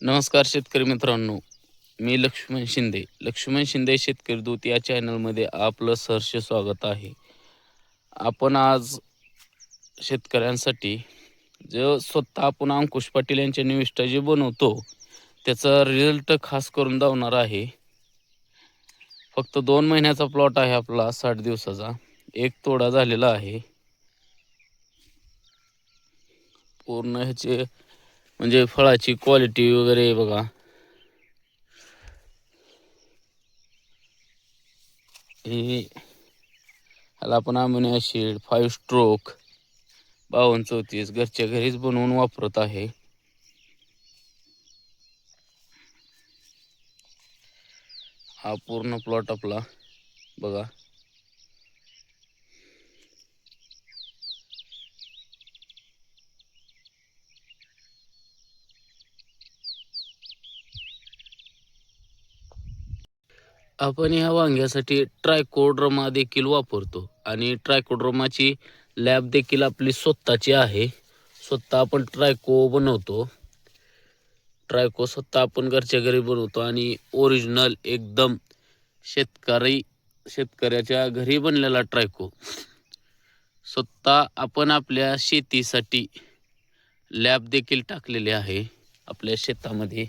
नमस्कार शेतकरी मित्रांनो, मी लक्ष्मण शिंदे शेतकरी दूत या चॅनलमध्ये आपलं सहर्ष स्वागत आहे. आपण आज शेतकऱ्यांसाठी जो स्वतः आपण अंकुश पाटील यांच्या निविष्ठा जे बनवतो त्याचा रिझल्ट खास करून दावणार आहे. फक्त 2 महिन्याचा प्लॉट आहे आपला, 60 दिवसाचा. एक तोडा झालेला आहे. पूर्ण ह्याचे म्हणजे फळाची क्वालिटी वगैरे बघा. हे ह्याला आपण अमिनो ॲसिड 5 स्ट्रोक 5234 घरच्या घरीच बनवून वापरत आहे. हा पूर्ण प्लॉट आपला बघा. आपण ह्या वांग्यासाठी ट्रायकोड्रमा देखील वापरतो आणि ट्रायकोड्रमाची लॅब देखील आपली स्वतःची आहे. स्वतः आपण ट्रायको बनवतो. ट्रायको स्वतः आपण घरच्या घरी बनवतो आणि ओरिजिनल एकदम शेतकऱ्याच्या घरी बनलेला ट्रायको स्वतः आपण आपल्या शेतीसाठी लॅब देखील टाकलेले आहे. आपल्या शेतामध्ये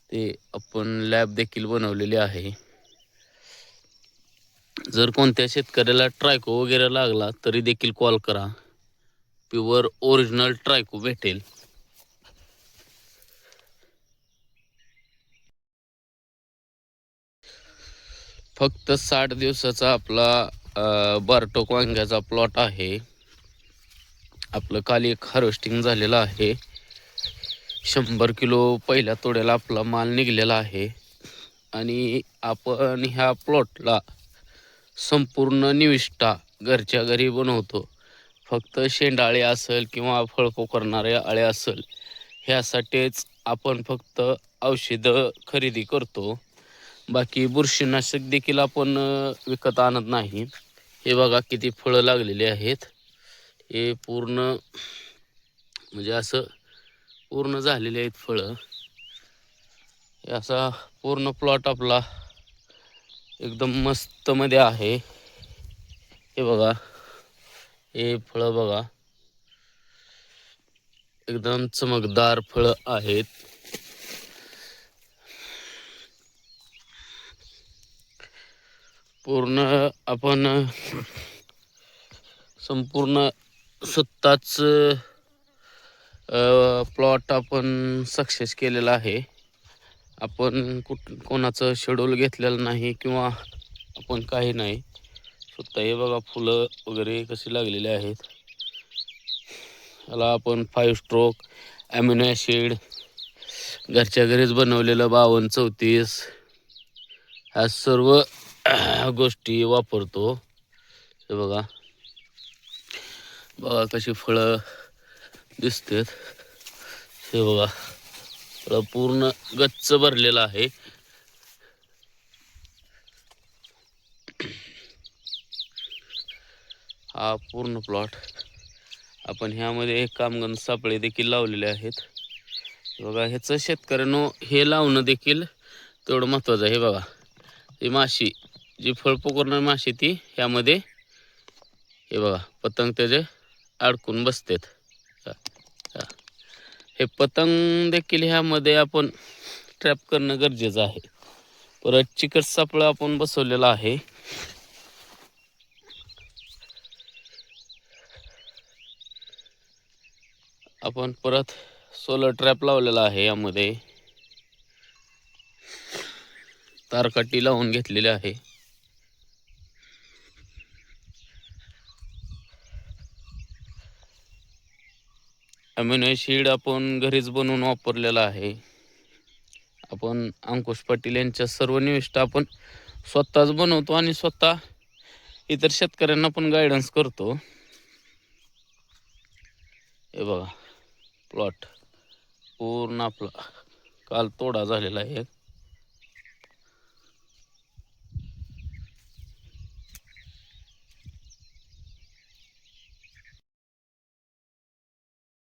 ते आपण लॅब देखील बनवलेली आहे. जर कोणत्या शेतकऱ्याला ट्रायको वगैरे लागला तरी देखील कॉल करा. प्युअर ओरिजिनल ट्रायको भेटेल. फक्त 60 दिवसाचा आपला बारटोक वांग्याचा प्लॉट आहे. आपलं काल एक हार्वेस्टिंग झालेलं आहे. 100 किलो पहिल्या तोड्याला आपला माल निघलेला आहे आणि आपण ह्या प्लॉटला संपूर्ण निविष्ठा घरच्या घरी बनवतो. फक्त शेंडाळे असेल किंवा फळको करणारे आळे असेल ह्यासाठीच आपण फक्त औषधं खरेदी करतो. बाकी बुरशीनाशक देखील आपण विकत आणत नाही. हे बघा किती फळं लागलेली आहेत. हे पूर्ण म्हणजे असं पूर्ण झालेले आहेत फळं. हे असा पूर्ण प्लॉट आपला एकदम मस्त मध्ये आहे. हे बघा, हे फळं बघा, एकदम चमकदार फळं आहेत. पूर्ण आपण संपूर्ण स्वतःच प्लॉट आपण सक्सेस केलेला आहे. आपण कोणाचं शेड्यूल घेतलेलं नाही किंवा आपण काही नाही. स्वतः हे बघा फुलं वगैरे कशी लागलेली आहेत. याला आपण 5 स्ट्रोक ॲमिनो ॲसिड घरच्या घरीच बनवलेलं 5234 ह्या सर्व गोष्टी वापरतो. हे बघा बघा कशी फळं दिसतात. हे बघा फळं पूर्ण गच्च भरलेलं आहे. हा पूर्ण प्लॉट आपण ह्यामध्ये कामगंध सापळे देखील लावलेले आहेत. बघा ह्याचं शेतकऱ्यांनो हे लावणं देखील तेवढं महत्त्वाचं आहे. हे बघा ही माशी जी फळ पकडणारी माशी ती ह्यामध्ये हे बघा पतंग त्याचे अडकून बसतात. हे पतंग देखील ह्यामध्ये आपण ट्रॅप करणं गरजेचं आहे. परत चिकट सापळा आपण बसवलेला आहे. आपण परत सोलर ट्रॅप लावलेला आहे. यामध्ये तारकाठी लावून घेतलेली आहे. अमिनो ॲसिड आपण घरीच बनवून वापरलेला आहे. आपण अंकुश पाटील यांच्या सर्व निविष्ठा आपण स्वतःच बनवतो आणि स्वतः इतर शेतकऱ्यांना पण गायडन्स करतो. हे बघा प्लॉट पूर्ण आपला काल तोडा झालेला आहे.